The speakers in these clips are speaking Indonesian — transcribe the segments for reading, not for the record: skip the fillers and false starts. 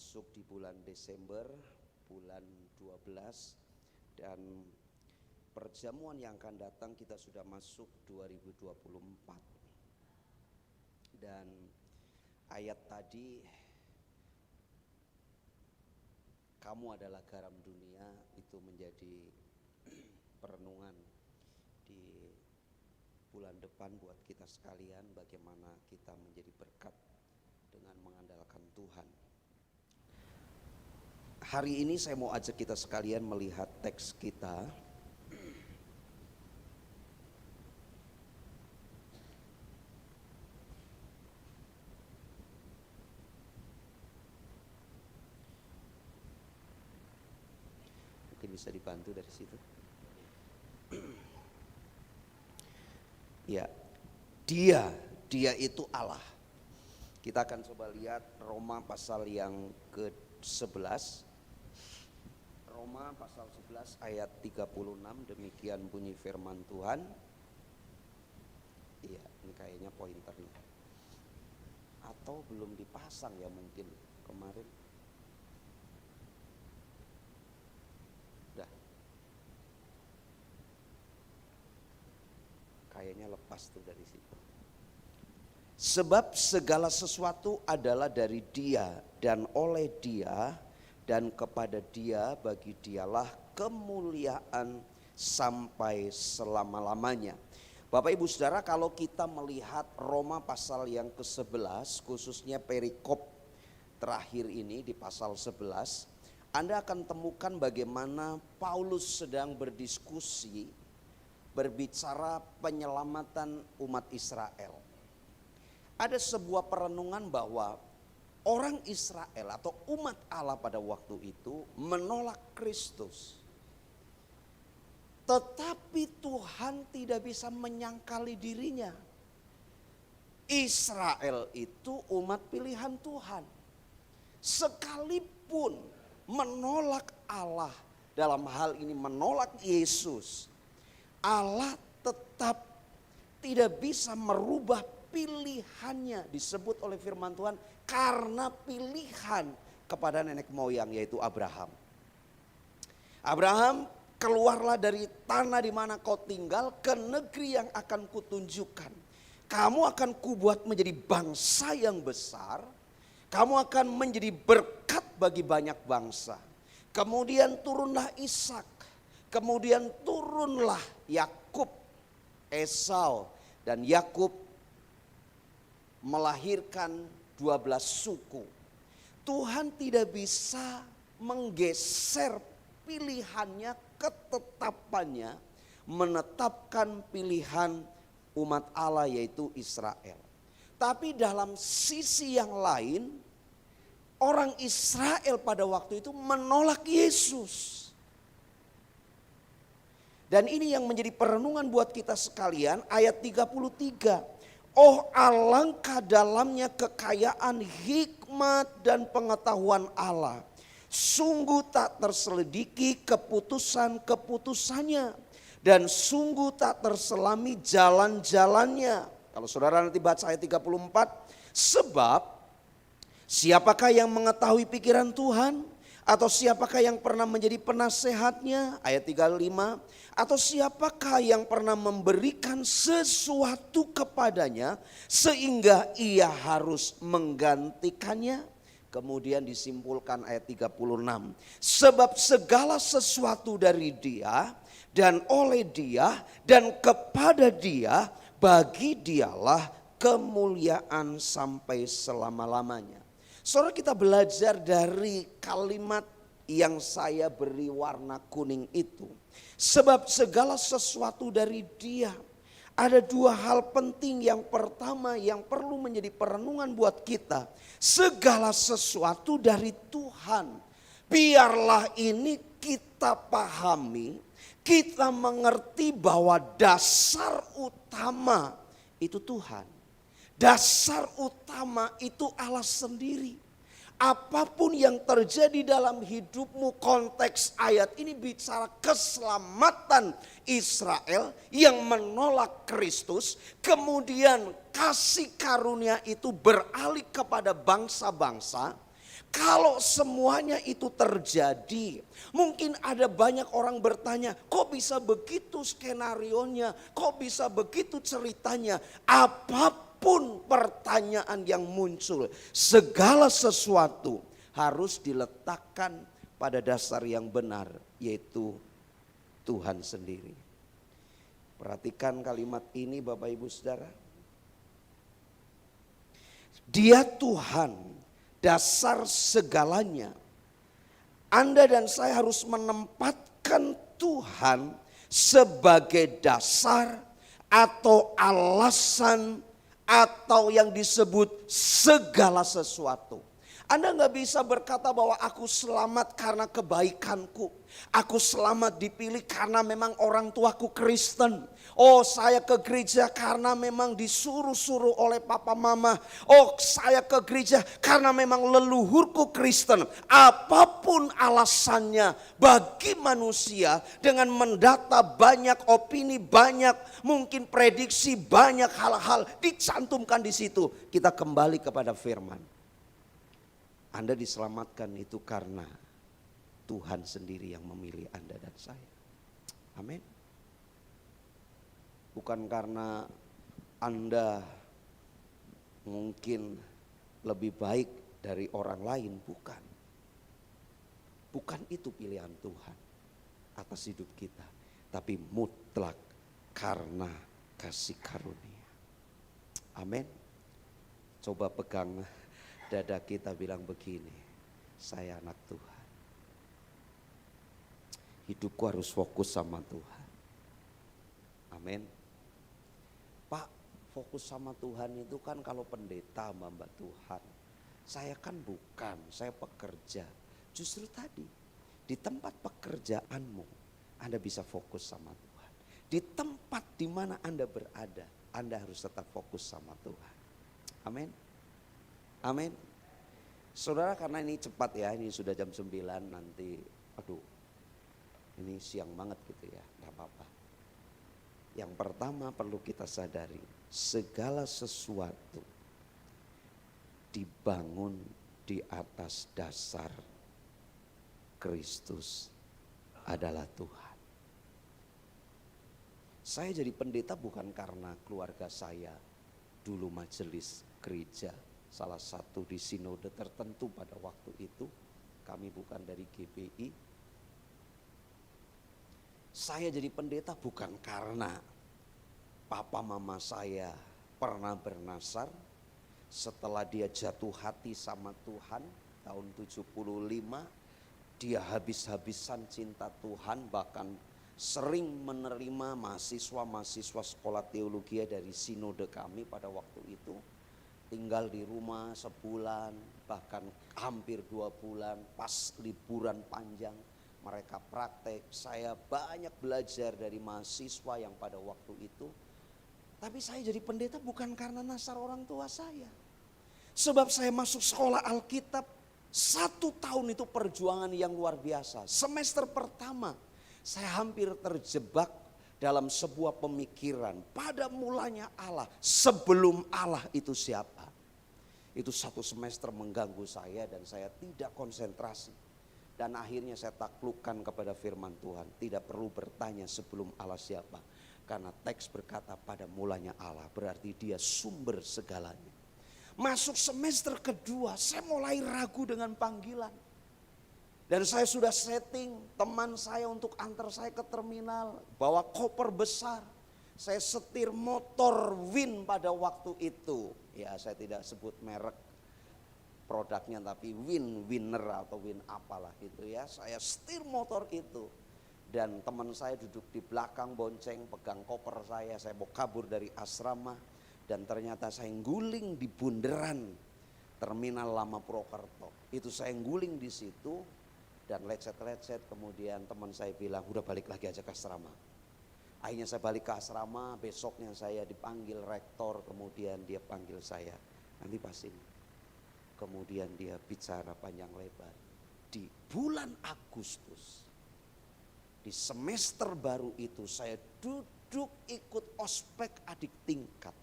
masuk di bulan Desember, bulan 12, dan perjamuan yang akan datang kita sudah masuk 2024. Dan ayat tadi, kamu adalah garam dunia, itu menjadi perenungan di bulan depan buat kita sekalian, bagaimana kita menjadi berkat dengan mengandalkan Tuhan. Hari ini saya mau ajak kita sekalian melihat teks kita. Mungkin bisa dibantu dari situ. Ya, dia itu Allah. Kita akan coba lihat Roma pasal yang ke-11. Roma pasal 11 ayat 36, demikian bunyi firman Tuhan. Iya, ini kayaknya pointernya. Atau belum dipasang ya mungkin kemarin. Udah. Kayaknya lepas tuh dari situ. Sebab segala sesuatu adalah dari Dia dan oleh Dia dan kepada Dia, bagi Dialah kemuliaan sampai selama-lamanya. Bapak Ibu Saudara, kalau kita melihat Roma pasal yang ke-11, khususnya perikop terakhir ini di pasal 11, Anda akan temukan bagaimana Paulus sedang berdiskusi, berbicara penyelamatan umat Israel. Ada sebuah perenungan bahwa orang Israel atau umat Allah pada waktu itu menolak Kristus. Tetapi Tuhan tidak bisa menyangkali dirinya. Israel itu umat pilihan Tuhan. Sekalipun menolak Allah, dalam hal ini menolak Yesus, Allah tetap tidak bisa merubah pilihannya, disebut oleh firman Tuhan karena pilihan kepada nenek moyang, yaitu Abraham. Abraham, keluarlah dari tanah di mana kau tinggal ke negeri yang akan kutunjukkan. Kamu akan kubuat menjadi bangsa yang besar. Kamu akan menjadi berkat bagi banyak bangsa. Kemudian turunlah Ishak. Kemudian turunlah Yakub, Esau, dan Yakub melahirkan 12 suku. Tuhan tidak bisa menggeser pilihannya, ketetapannya, menetapkan pilihan umat Allah yaitu Israel. Tapi dalam sisi yang lain, orang Israel pada waktu itu menolak Yesus. Dan ini yang menjadi perenungan buat kita sekalian, ayat 33. Oh, alangkah dalamnya kekayaan hikmat dan pengetahuan Allah. Sungguh tak terselidiki keputusan-keputusannya. Dan sungguh tak terselami jalan-jalannya. Kalau saudara nanti baca ayat 34. Sebab siapakah yang mengetahui pikiran Tuhan? Atau siapakah yang pernah menjadi penasehatnya? Ayat 35. Atau siapakah yang pernah memberikan sesuatu kepadanya sehingga ia harus menggantikannya? Kemudian disimpulkan ayat 36. Sebab segala sesuatu dari Dia dan oleh Dia dan kepada Dia, bagi Dialah kemuliaan sampai selama-lamanya. Saudara, kita belajar dari kalimat yang saya beri warna kuning itu. Sebab segala sesuatu dari Dia. Ada dua hal penting. Yang pertama yang perlu menjadi perenungan buat kita. Segala sesuatu dari Tuhan. Biarlah ini kita pahami, kita mengerti bahwa dasar utama itu Tuhan. Dasar utama itu Allah sendiri. Apapun yang terjadi dalam hidupmu, konteks ayat ini bicara keselamatan Israel yang menolak Kristus. Kemudian kasih karunia itu beralih kepada bangsa-bangsa. Kalau semuanya itu terjadi, mungkin ada banyak orang bertanya, kok bisa begitu skenarionya, kok bisa begitu ceritanya. Apapun pertanyaan yang muncul, segala sesuatu harus diletakkan pada dasar yang benar, yaitu Tuhan sendiri. Perhatikan kalimat ini Bapak Ibu Saudara. Dia Tuhan, dasar segalanya. Anda dan saya harus menempatkan Tuhan sebagai dasar atau alasan atau yang disebut segala sesuatu. Anda nggak bisa berkata bahwa aku selamat karena kebaikanku. Aku selamat dipilih karena memang orang tuaku Kristen. Oh, saya ke gereja karena memang disuruh-suruh oleh papa mama. Oh, saya ke gereja karena memang leluhurku Kristen. Apapun alasannya bagi manusia dengan mendata banyak opini, banyak mungkin prediksi, banyak hal-hal dicantumkan di situ. Kita kembali kepada firman. Anda diselamatkan itu karena Tuhan sendiri yang memilih Anda dan saya. Amin. Bukan karena Anda mungkin lebih baik dari orang lain, bukan. Bukan itu pilihan Tuhan atas hidup kita, tapi mutlak karena kasih karunia. Amin. Coba pegang dada kita, bilang begini, saya anak Tuhan. Hidupku harus fokus sama Tuhan. Amin. Pak, fokus sama Tuhan itu kan kalau pendeta hamba Tuhan. Saya kan bukan, saya pekerja. Justru tadi di tempat pekerjaanmu Anda bisa fokus sama Tuhan. Di tempat di mana Anda berada, Anda harus tetap fokus sama Tuhan. Amin. Amin. Saudara, karena ini cepat ya, ini sudah jam 9 nanti, ini siang banget gitu ya, gak apa-apa. Yang pertama perlu kita sadari, segala sesuatu dibangun di atas dasar Kristus adalah Tuhan. Saya jadi pendeta bukan karena keluarga saya dulu majelis gereja, salah satu di sinode tertentu pada waktu itu. Kami bukan dari GBI. Saya jadi pendeta bukan karena papa mama saya pernah bernasar. Setelah dia jatuh hati sama Tuhan tahun 75, dia habis-habisan cinta Tuhan, bahkan sering menerima mahasiswa-mahasiswa sekolah teologi dari sinode kami pada waktu itu. Tinggal di rumah sebulan, bahkan hampir 2 bulan, pas liburan panjang mereka praktek. Saya banyak belajar dari mahasiswa yang pada waktu itu. Tapi saya jadi pendeta bukan karena nasar orang tua saya. Sebab saya masuk sekolah Alkitab, 1 tahun itu perjuangan yang luar biasa. Semester pertama saya hampir terjebak dalam sebuah pemikiran, pada mulanya Allah, sebelum Allah itu siapa. Itu 1 semester mengganggu saya dan saya tidak konsentrasi. Dan akhirnya saya taklukkan kepada firman Tuhan, tidak perlu bertanya sebelum Allah siapa. Karena teks berkata pada mulanya Allah, berarti dia sumber segalanya. Masuk semester kedua saya mulai ragu dengan panggilan. Dan saya sudah setting teman saya untuk antar saya ke terminal, bawa koper besar. Saya setir motor Win pada waktu itu. Ya, saya tidak sebut merek produknya, tapi Winner atau Win apalah gitu ya. Saya setir motor itu. Dan teman saya duduk di belakang bonceng, pegang koper saya mau kabur dari asrama. Dan ternyata saya guling di bundaran terminal Lama Purwokerto. Itu saya guling di situ. Dan lecet-lecet, kemudian teman saya bilang, udah balik lagi aja ke asrama. Akhirnya saya balik ke asrama, besoknya saya dipanggil rektor, kemudian dia panggil saya, nanti pas ini. Kemudian dia bicara panjang lebar. Di bulan Agustus, di semester baru itu saya duduk ikut ospek adik tingkat.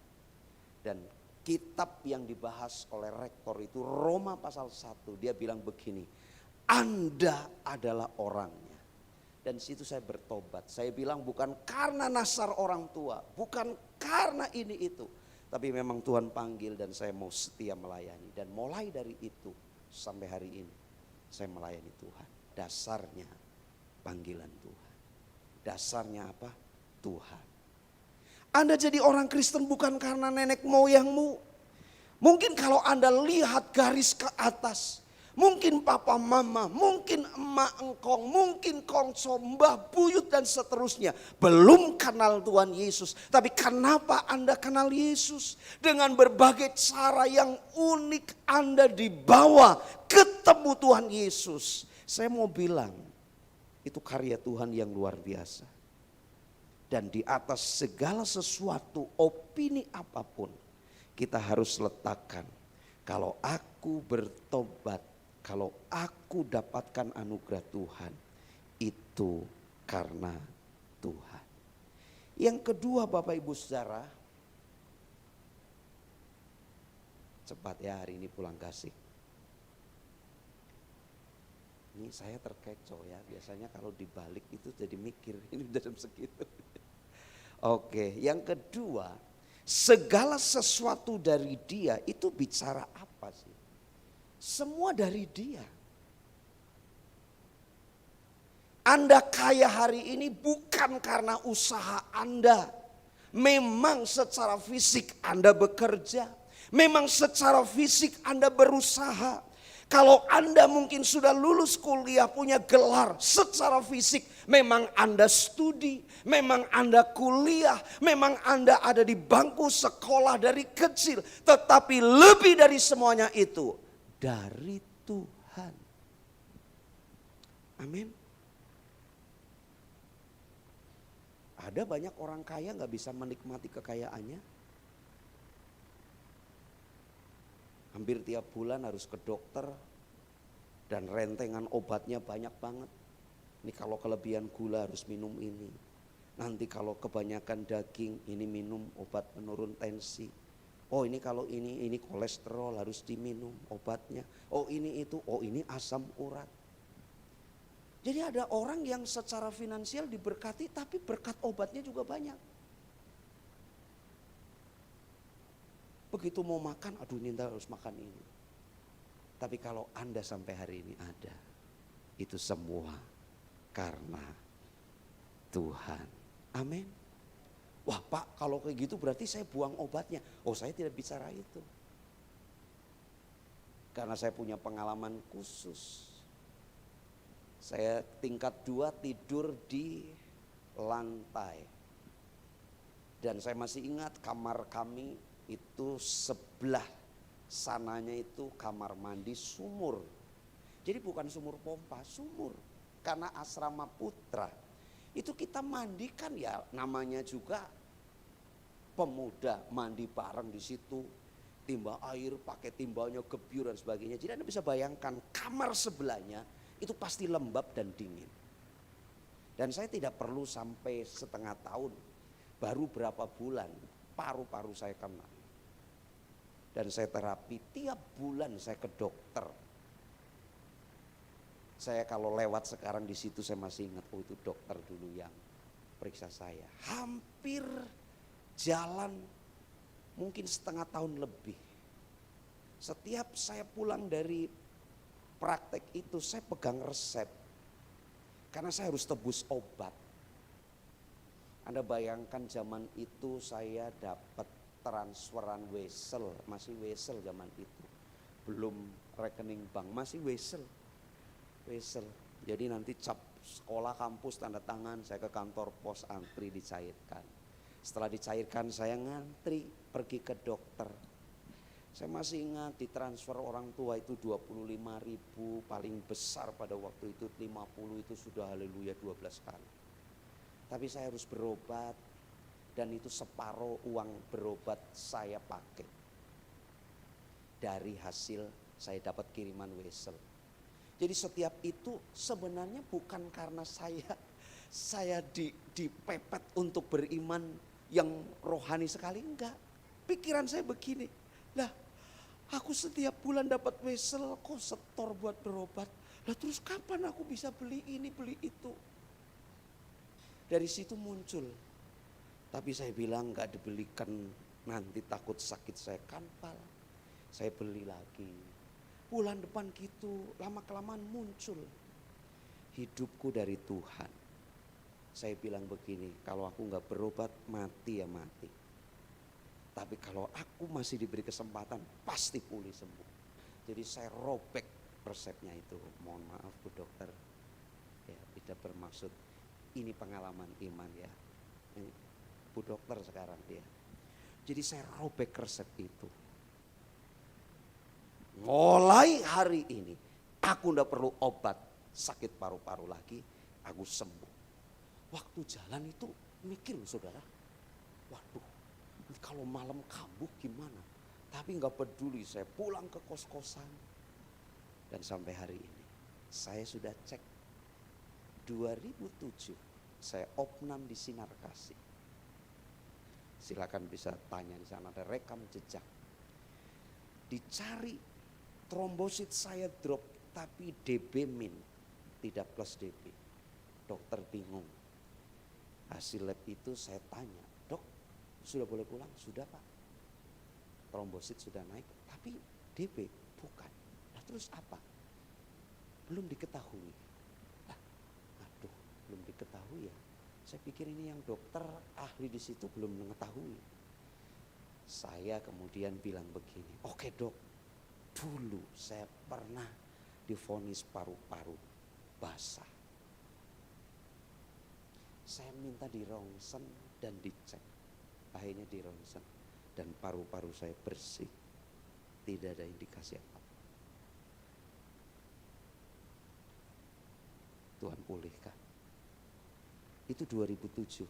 Dan kitab yang dibahas oleh rektor itu Roma pasal 1. Dia bilang begini, Anda adalah orangnya. Dan situ saya bertobat. Saya bilang bukan karena nasar orang tua, bukan karena ini itu. Tapi memang Tuhan panggil dan saya mau setia melayani. Dan mulai dari itu sampai hari ini saya melayani Tuhan. Dasarnya panggilan Tuhan. Dasarnya apa? Tuhan. Anda jadi orang Kristen bukan karena nenek moyangmu. Mungkin kalau Anda lihat garis ke atas, mungkin papa mama, mungkin emak engkong, mungkin kongso, mbah buyut dan seterusnya belum kenal Tuhan Yesus. Tapi kenapa Anda kenal Yesus? Dengan berbagai cara yang unik Anda dibawa ketemu Tuhan Yesus. Saya mau bilang, itu karya Tuhan yang luar biasa. Dan di atas segala sesuatu, opini apapun, kita harus letakkan, kalau aku bertobat, kalau aku dapatkan anugerah Tuhan, itu karena Tuhan. Yang kedua Bapak Ibu Saudara, cepat ya hari ini pulang kasih. Ini saya terkecoh ya, biasanya kalau dibalik itu jadi mikir, ini dalam segitu. Oke, yang kedua, segala sesuatu dari Dia itu bicara apa sih? Semua dari Dia. Anda kaya hari ini bukan karena usaha Anda. Memang secara fisik Anda bekerja. Memang secara fisik Anda berusaha. Kalau Anda mungkin sudah lulus kuliah, punya gelar secara fisik, memang Anda studi, memang Anda kuliah, memang Anda ada di bangku sekolah dari kecil. Tetapi lebih dari semuanya itu, dari Tuhan. Amin. Ada banyak orang kaya gak bisa menikmati kekayaannya. Hampir tiap bulan harus ke dokter dan rentengan obatnya banyak banget. Ini kalau kelebihan gula harus minum ini. Nanti kalau kebanyakan daging ini minum obat penurun tensi. Oh ini kalau ini kolesterol harus diminum obatnya. Oh ini itu, oh ini asam urat. Jadi ada orang yang secara finansial diberkati tapi berkat obatnya juga banyak. Begitu mau makan, aduh ini harus makan ini. Tapi kalau Anda sampai hari ini ada, itu semua karena Tuhan. Amin. Wah Pak, kalau kayak gitu berarti saya buang obatnya. Oh saya tidak bicara itu. Karena saya punya pengalaman khusus. Saya tingkat 2 tidur di lantai. Dan saya masih ingat kamar kami itu sebelah sananya itu kamar mandi sumur. Jadi bukan sumur pompa, sumur. Karena asrama putra. Itu kita mandikan ya namanya juga pemuda mandi bareng di situ. Timba air, pakai timbanya gebyur dan sebagainya. Jadi Anda bisa bayangkan kamar sebelahnya itu pasti lembab dan dingin. Dan saya tidak perlu sampai setengah tahun. Baru berapa bulan paru-paru saya kena. Dan saya terapi tiap bulan saya ke dokter. Saya kalau lewat sekarang di situ saya masih ingat, oh itu dokter dulu yang periksa saya. Hampir jalan mungkin setengah tahun lebih. Setiap saya pulang dari praktek itu saya pegang resep. Karena saya harus tebus obat. Anda bayangkan zaman itu saya dapat transferan wesel, masih wesel zaman itu. Belum rekening bank, masih wesel. Jadi nanti cap sekolah kampus tanda tangan, saya ke kantor pos antri dicairkan. Setelah dicairkan saya ngantri pergi ke dokter. Saya masih ingat ditransfer orang tua itu 25.000, paling besar pada waktu itu 50 itu sudah haleluya 12 kali. Tapi saya harus berobat dan itu separuh uang berobat saya pakai. Dari hasil saya dapat kiriman wesel. Jadi setiap itu sebenarnya bukan karena saya dipepet untuk beriman yang rohani sekali, enggak. Pikiran saya begini, Lah, aku setiap bulan dapat wesel kok setor buat berobat. Lah terus kapan aku bisa beli ini, beli itu? Dari situ muncul. Tapi saya bilang gak dibelikan, nanti takut sakit saya kanpal. Saya beli lagi. Bulan depan gitu, lama-kelamaan muncul. Hidupku dari Tuhan. Saya bilang begini, kalau aku gak berobat mati ya mati. Tapi kalau aku masih diberi kesempatan pasti pulih sembuh. Jadi saya robek resepnya itu. Mohon maaf Bu Dokter, ya tidak bermaksud, ini pengalaman iman ya. Ini Bu Dokter sekarang ya. Jadi saya robek resep itu. Mulai hari ini aku tidak perlu obat sakit paru-paru lagi, aku sembuh. Waktu jalan itu mikir saudara, waduh, kalau malam kambuh gimana? Tapi nggak peduli, saya pulang ke kos-kosan. Dan sampai hari ini saya sudah cek 2007 saya opnam di Sinar Kasih. Silakan bisa tanya di sana, ada rekam jejak. Dicari trombosit saya drop tapi DB min, tidak plus DB. Dokter bingung. Hasil lab itu saya tanya, dok sudah boleh pulang? Sudah Pak. Trombosit sudah naik tapi DB bukan. Nah, terus apa? Belum diketahui. Aduh, belum diketahui ya. Saya pikir ini yang dokter ahli di situ belum mengetahui. Saya kemudian bilang begini, oke dok, dulu saya pernah divonis paru-paru basah. Saya minta di rongsen dan dicek. Akhirnya di rongsen dan paru-paru saya bersih. Tidak ada indikasi apa. Tuhan pulihkan. Itu 2007.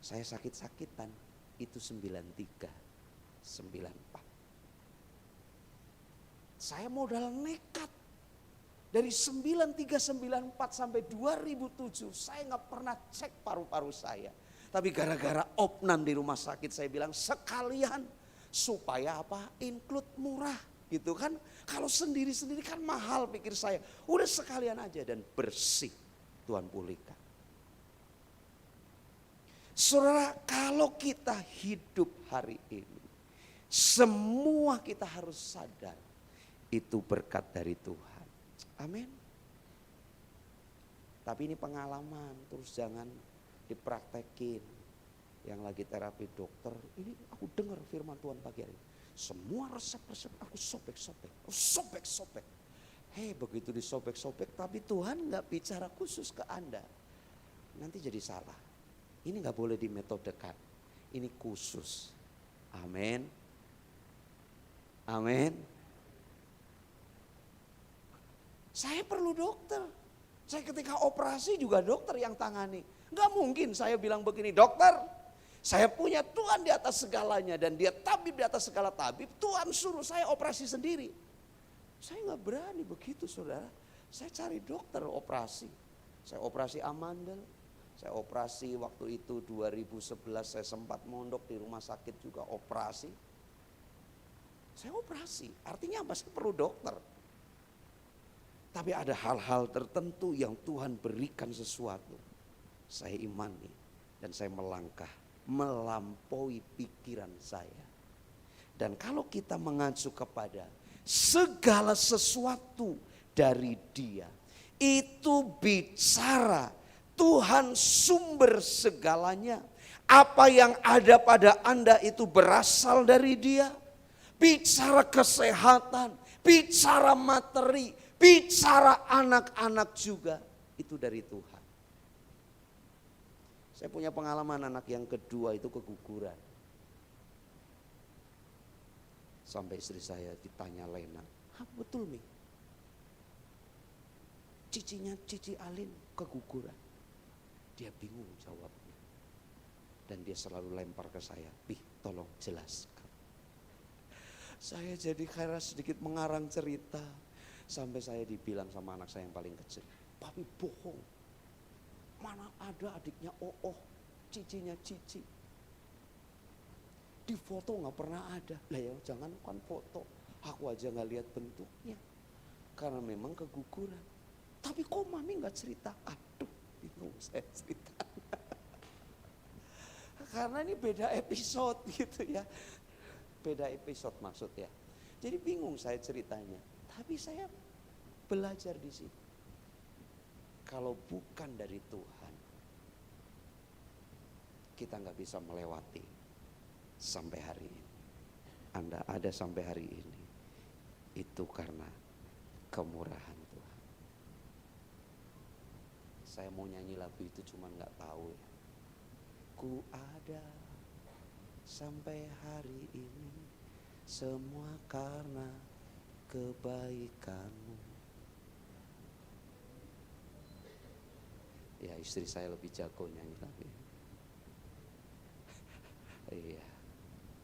Saya sakit-sakitan. Itu 93, 94. Saya modal nekat. Dari 93, 94 sampai 2007 saya gak pernah cek paru-paru saya. Tapi gara-gara opnam di rumah sakit saya bilang sekalian supaya apa? Include murah gitu kan. Kalau sendiri-sendiri kan mahal pikir saya. Udah sekalian aja dan bersih. Tuhan pulihkan. Saudara, kalau kita hidup hari ini, semua kita harus sadar itu berkat dari Tuhan. Amin. Tapi ini pengalaman, terus jangan dipraktekin. Yang lagi terapi dokter, ini aku dengar firman Tuhan pagi hari. Semua resep-resep aku sobek-sobek. Hei, begitu disobek-sobek, tapi Tuhan gak bicara khusus ke Anda. Nanti jadi salah. Ini gak boleh dimetodekan. Ini khusus. Amin. Amin. Saya perlu dokter. Saya ketika operasi juga dokter yang tangani. Gak mungkin saya bilang begini, dokter, saya punya Tuhan di atas segalanya dan dia tabib di atas segala tabib. Tuhan suruh saya operasi sendiri. Saya gak berani begitu saudara. Saya cari dokter operasi. Saya operasi amandel. Saya operasi waktu itu 2011 saya sempat mondok di rumah sakit juga operasi. Saya operasi, artinya apa? Saya perlu dokter. Tapi ada hal-hal tertentu yang Tuhan berikan sesuatu. Saya imani dan saya melangkah melampaui pikiran saya. Dan kalau kita mengacu kepada segala sesuatu dari Dia, itu bicara Tuhan sumber segalanya. Apa yang ada pada Anda itu berasal dari Dia. Bicara kesehatan, bicara materi, bicara anak-anak juga, itu dari Tuhan. Saya punya pengalaman anak yang kedua itu keguguran. Sampai istri saya ditanya Lena, betul Mi? Cicinya Cici Alin keguguran. Dia bingung jawabnya. Dan dia selalu lempar ke saya, Pi tolong jelaskan. Saya jadi karena sedikit mengarang cerita. Sampai saya dibilang sama anak saya yang paling kecil, Papi bohong. Mana ada adiknya cicinya Cici. Di foto nggak pernah ada. Lah ya jangan kan foto, aku aja nggak lihat bentuknya karena memang keguguran. Tapi kok mami nggak cerita? Aduh, bingung saya cerita. Karena ini beda episode gitu ya. Beda episode maksudnya. Jadi bingung saya ceritanya. Tapi saya belajar di sini. Kalau bukan dari Tuhan, kita nggak bisa melewati sampai hari ini. Anda ada sampai hari ini, itu karena kemurahan Tuhan. Saya mau nyanyi lagu itu cuman nggak tahu ya. Ku ada sampai hari ini, semua karena kebaikanmu. Ya istri saya lebih jago nyanyi lagu ini. Iya,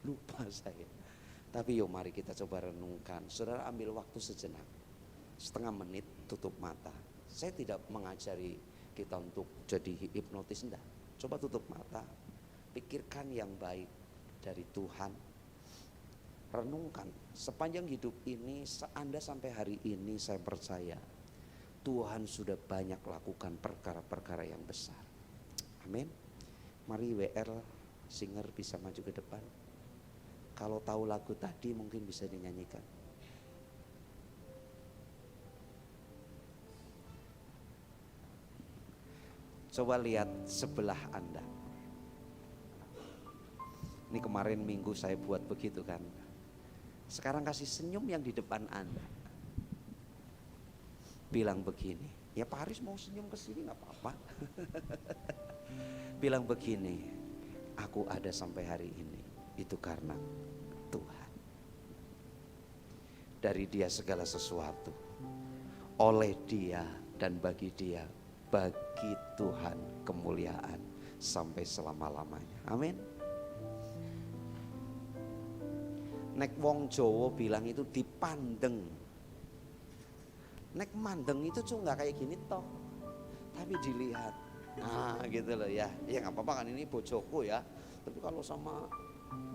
lupa saya. Tapi yuk mari kita coba renungkan. Saudara ambil waktu sejenak, setengah menit tutup mata. Saya tidak mengajari kita untuk jadi hipnotis, enggak. Coba tutup mata, pikirkan yang baik dari Tuhan. Renungkan sepanjang hidup ini, Anda sampai hari ini saya percaya Tuhan sudah banyak lakukan perkara-perkara yang besar. Amin. Mari WR singer bisa maju ke depan. Kalau tahu lagu tadi mungkin bisa dinyanyikan. Coba lihat sebelah Anda. Ini kemarin minggu saya buat begitu kan. Sekarang kasih senyum yang di depan Anda. Bilang begini, ya Pak Haris mau senyum ke sini nggak apa-apa. Bilang begini, aku ada sampai hari ini itu karena Tuhan. Dari Dia segala sesuatu, oleh Dia dan bagi Dia, bagi Tuhan kemuliaan sampai selama-lamanya. Amin. Nek wong Jawa bilang itu dipandeng. Nek mandeng itu cuma nggak kayak gini toh, tapi dilihat. Nah gitu loh ya. Ya nggak apa-apa kan ini bojoku ya. Tapi kalau sama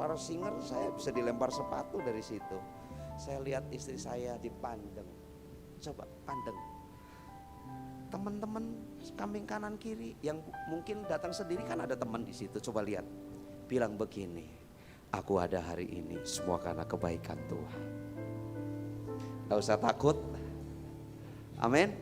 para singer saya bisa dilempar sepatu dari situ. Saya lihat istri saya dipandeng. Coba pandeng. Teman-teman samping kanan kiri yang mungkin datang sendiri kan ada teman di situ. Coba lihat. Bilang begini, aku ada hari ini semua karena kebaikan Tuhan. Gak usah takut. Amin.